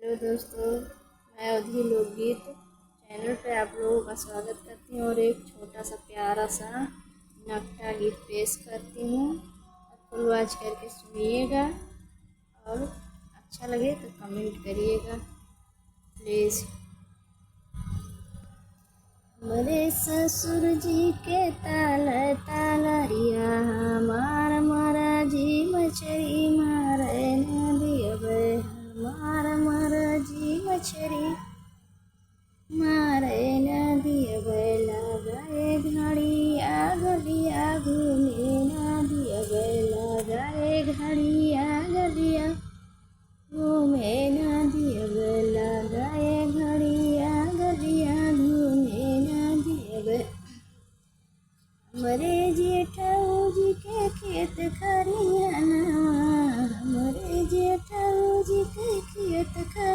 Hello दोस्तों, मैं अवधि लोकगीत चैनल पे आप लोगों का स्वागत करती हूँ और एक छोटा सा प्यारा सा नकटा गीत पेश करती हूँ। आप फुल वॉच करके सुनिएगा और अच्छा लगे तो कमेंट करिएगा प्लीज़। हमारे ससुर जी के ताल तालरिया हमार मारा जी मछरी मारे न दियबे हमार मारा जी मछरी मारे न दियबे लगाए घड़िया गलिया घूमे न दियबे लगाए घड़िया गलिया घूमे न दियबे लगाए घड़िया गलिया घूमे न दियबे। हमरे जेठाऊ जी के खेत खरियाना हमरे जेठाऊ जी के खेत खरियाना